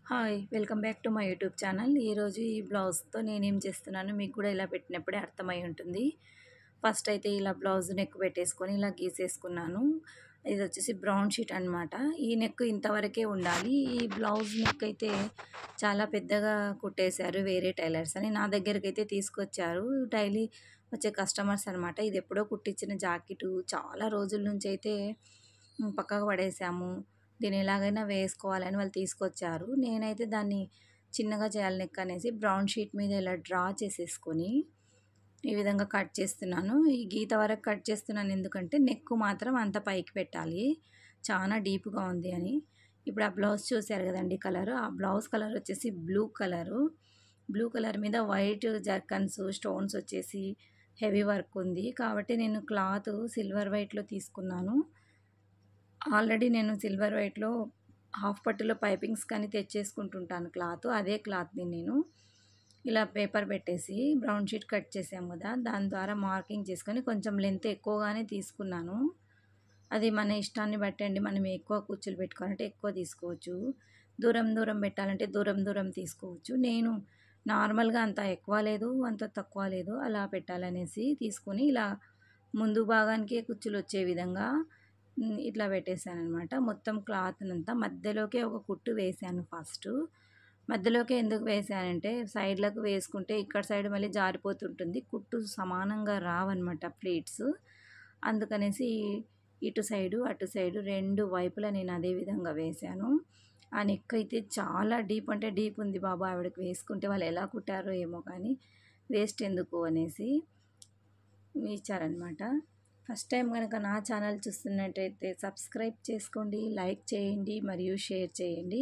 Hi! Welcome back to my YouTube channel. ఈరోజు ఈ బ్లౌజ్‌తో నేనేం చేస్తున్నానో మీకు కూడా ఇలా పెట్టినప్పుడే అర్థమై ఉంటుంది. ఫస్ట్ అయితే ఇలా బ్లౌజ్ నెక్ పెట్టేసుకొని ఇలా గీసేసుకున్నాను. ఇదొచ్చేసి బ్రౌన్ షీట్ అనమాట. ఈ నెక్ ఇంతవరకే ఉండాలి. ఈ బ్లౌజ్ నెక్ అయితే చాలా పెద్దగా కుట్టేశారు వేరే టైలర్స్ అని. నా దగ్గరకైతే తీసుకొచ్చారు. డైలీ వచ్చే కస్టమర్స్ అనమాట. ఇది ఎప్పుడో కుట్టించిన జాకెటు చాలా రోజుల నుంచైతే పక్కకు పడేసాము. దీన్ని ఎలాగైనా వేసుకోవాలని వాళ్ళు తీసుకొచ్చారు. నేనైతే దాన్ని చిన్నగా చేయాలి నెక్ అనేసి బ్రౌన్ షీట్ మీద ఇలా డ్రా చేసేసుకొని ఈ విధంగా కట్ చేస్తున్నాను. ఈ గీత వరకు కట్ చేస్తున్నాను ఎందుకంటే నెక్ మాత్రం అంత పైకి పెట్టాలి. చాలా డీప్‌గా ఉంది అని. ఇప్పుడు ఆ బ్లౌజ్ చూసారు కదండీ కలరు. ఆ బ్లౌజ్ కలర్ వచ్చేసి బ్లూ కలరు. బ్లూ కలర్ మీద వైట్ జర్కన్స్, స్టోన్స్ వచ్చేసి హెవీ వర్క్ ఉంది. కాబట్టి నేను క్లాత్ సిల్వర్ వైట్‌లో తీసుకున్నాను. ఆల్రెడీ నేను సిల్వర్ వైట్‌లో హాఫ్ పట్టులో పైపింగ్స్ కానీ తెచ్చేసుకుంటుంటాను క్లాత్. అదే క్లాత్‌ని నేను ఇలా పేపర్ పెట్టేసి బ్రౌన్ షీట్ కట్ చేసాం కదా! దాని ద్వారా మార్కింగ్ చేసుకొని కొంచెం లెంత్ ఎక్కువగానే తీసుకున్నాను. అది మన ఇష్టాన్ని బట్టి అండి. మనం ఎక్కువ కుచ్చులు పెట్టుకోవాలంటే ఎక్కువ తీసుకోవచ్చు. దూరం దూరం పెట్టాలంటే దూరం దూరం తీసుకోవచ్చు. నేను నార్మల్‌గా అంత ఎక్కువ లేదు, అంత తక్కువ లేదు. అలా పెట్టాలనేసి తీసుకొని ఇలా ముందు భాగానికే కుచ్చులొచ్చే విధంగా ఇట్లా పెట్టేసాననమాట. మొత్తం క్లాత్‌నంతా మధ్యలోకే ఒక కుట్టు వేశాను ఫస్టు. మధ్యలోకే ఎందుకు వేశానంటే సైడ్‌లకు వేసుకుంటే ఇక్కడ సైడ్ మళ్ళీ జారిపోతుంటుంది. కుట్టు సమానంగా రావన్నమాట ప్లీట్స్. అందుకనేసి ఇటు సైడు, అటు సైడు 2 వైపులా నేను అదే విధంగా వేశాను. ఆ నెక్ అయితే చాలా డీప్ అంటే డీప్ ఉంది బాబు. ఆవిడకి వేసుకుంటే వాళ్ళు ఎలా కుట్టారో ఏమో కానీ వేస్ట్ ఎందుకు అనేసి ఇచ్చారనమాట. ఫస్ట్ టైం గనక నా ఛానల్ చూస్తున్నట్టయితే సబ్స్క్రైబ్ చేసుకోండి, లైక్ చేయండి మరియు షేర్ చేయండి.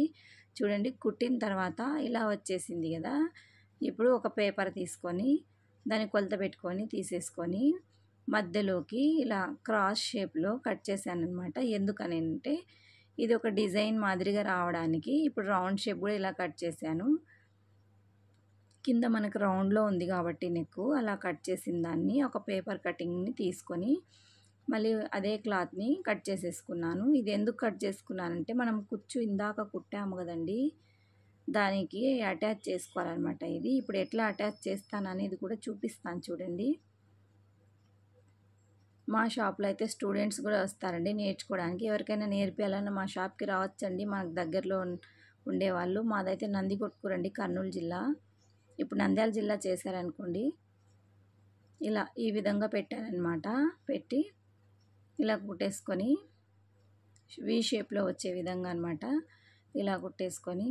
చూడండి కుట్టిన తర్వాత ఇలా వచ్చేసింది కదా! ఇప్పుడు ఒక పేపర్ తీసుకొని దాన్ని కొలత పెట్టుకొని తీసేసుకొని మధ్యలోకి ఇలా క్రాస్ షేప్‌లో కట్ చేశాననమాట. ఎందుకనంటే ఇది ఒక డిజైన్ మాదిరిగా రావడానికి. ఇప్పుడు రౌండ్ షేప్ కూడా ఇలా కట్ చేశాను. కింద మనకు రౌండ్‌లో ఉంది కాబట్టి నెక్కు అలా కట్ చేసిన దాన్ని ఒక పేపర్ కటింగ్‌ని తీసుకొని మళ్ళీ అదే క్లాత్‌ని కట్ చేసేసుకున్నాను. ఇది ఎందుకు కట్ చేసుకున్నానంటే మనం కుచ్చు ఇందాక కుట్టాము కదండీ! దానికి అటాచ్ చేసుకోవాలనమాట ఇది. ఇప్పుడు ఎట్లా అటాచ్ చేస్తాననేది కూడా చూపిస్తాను చూడండి. మా షాప్‌లో అయితే స్టూడెంట్స్ కూడా వస్తారండి నేర్చుకోవడానికి. ఎవరికైనా నేర్పియాలన్నా మా షాప్‌కి రావచ్చండి. మనకు దగ్గరలో ఉండేవాళ్ళు. మాదైతే నందికొట్కూరండి, కర్నూలు జిల్లా. ఇప్పుడు నంద్యాల జిల్లా చేశారనుకోండి. ఇలా ఈ విధంగా పెట్టాననమాట. పెట్టి ఇలా కుట్టేసుకొని వి షేప్‌లో వచ్చే విధంగా అనమాట. ఇలా కుట్టేసుకొని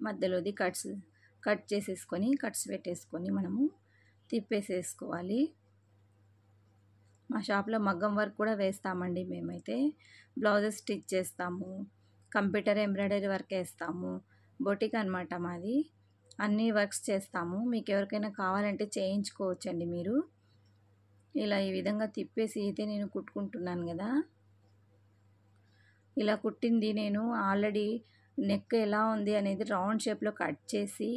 మధ్యలోది కట్ చేసేసుకొని కట్స్ పెట్టేసుకొని మనము తిప్పేసేసుకోవాలి. మా షాప్‌లో మగ్గం వర్క్ కూడా వేస్తామండి మేమైతే. బ్లౌజెస్ స్టిచ్ చేస్తాము. కంప్యూటర్ ఎంబ్రాయిడరీ వర్క్ ఏస్తాము. బొటిక్ అనమాట మాది. అన్ని వర్క్స్ చేస్తాము. మీకు ఎవరికైనా కావాలంటే చేయించుకోవచ్చండి మీరు. ఇలా ఈ విధంగా తిప్పేసి అయితే నేను కుట్టుకుంటున్నాను కదా! ఇలా కుట్టింది నేను ఆల్రెడీ నెక్ ఎలా ఉంది అనేది రౌండ్ షేప్‌లో కట్ చేసి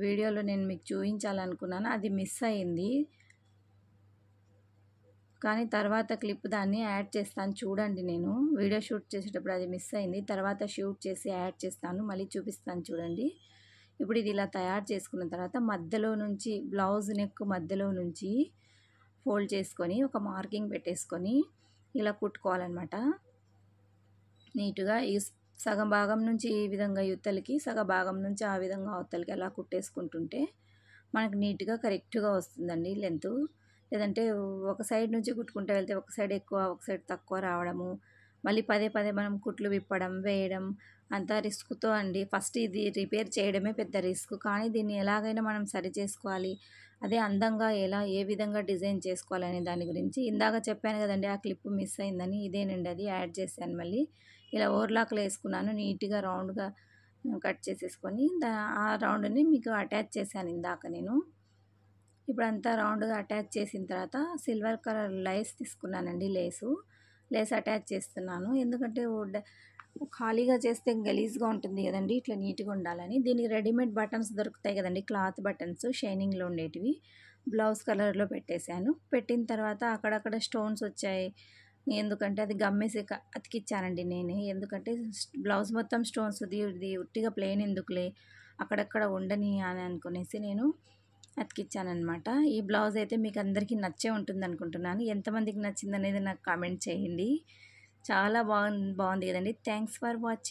వీడియోలో నేను మీకు చూయించాలనుకున్నాను. అది మిస్ అయింది. కానీ తర్వాత క్లిప్ దాన్ని యాడ్ చేస్తాను చూడండి నేను. వీడియో షూట్ చేసేటప్పుడు అది మిస్ అయింది. తర్వాత షూట్ చేసి యాడ్ చేస్తాను. మళ్ళీ చూపిస్తాను చూడండి. ఇప్పుడు ఇది ఇలా తయారు చేసుకున్న తర్వాత మధ్యలో నుంచి బ్లౌజ్ నెక్ మధ్యలో నుంచి ఫోల్డ్ చేసుకొని ఒక మార్కింగ్ పెట్టేసుకొని ఇలా కుట్టుకోవాలన్నమాట. నీట్‌గా ఈ సగం భాగం నుంచి ఈ విధంగా ఇవతలకి, సగం భాగం నుంచి ఆ విధంగా అవతలకి అలా కుట్టేసుకుంటుంటే మనకు నీట్‌గా కరెక్ట్‌గా వస్తుందండి లెంతు. లేదంటే ఒక సైడ్ నుంచి కుట్టుకుంటూ వెళ్తే ఒక సైడ్ ఎక్కువ, ఒక సైడ్ తక్కువ రావడము. మళ్ళీ పదే పదే మనం కుట్లు విప్పడం, వేయడం అంతా రిస్క్‌తో అండి. ఫస్ట్ ఇది రిపేర్ చేయడమే పెద్ద రిస్క్. కానీ దీన్ని ఎలాగైనా మనం సరి చేసుకోవాలి. అదే అందంగా ఏ విధంగా డిజైన్ చేసుకోవాలనే దాని గురించి ఇందాక చెప్పాను కదండీ! ఆ క్లిప్ మిస్ అయిందని. ఇదేనండి అది యాడ్ చేశాను మళ్ళీ. ఇలా ఓవర్‌లాక్‌లో ఏసుకున్నాను. నీట్‌గా రౌండ్‌గా కట్ చేసేసుకొని ఆ రౌండ్‌ని మీకు అటాచ్ చేశాను ఇందాక నేను. ఇప్పుడంతా రౌండ్‌గా అటాచ్ చేసిన తర్వాత సిల్వర్ కలర్ లేస్ తీసుకున్నానండి లేసు. లేస్ అటాచ్ చేస్తున్నాను. ఎందుకంటే ఖాళీగా చేస్తే గలీజ్‌గా ఉంటుంది గదండీ! ఇట్లా నీట్‌గా ఉండాలని. దీనికి రెడీమేడ్ బటన్స్ దొరుకుతాయి గదండీ! క్లాత్ బటన్స్ షైనింగ్‌లో ఉండేటివి. బ్లౌజ్ కలర్‌లో పెట్టేశాను. పెట్టిన తర్వాత అక్కడక్కడ స్టోన్స్ వచ్చాయి. ఎందుకంటే అది గమ్మేసి అతికిచ్చానండి నేనే. ఎందుకంటే బ్లౌజ్ మొత్తం స్టోన్స్‌ది ఇది ఉట్టిగా ప్లెయిన్ ఎందుకులే, అక్కడక్కడ ఉండని అని అనుకునేసి నేను అతికిచ్చాననమాట. ఈ బ్లౌజ్ అయితే మీకు అందరికీ నచ్చే ఉంటుందనుకుంటున్నాను. ఎంతమందికి నచ్చిందనేది నాకు కామెంట్ చేయండి. చాలా బాగుంది కదండీ! Thanks for watching.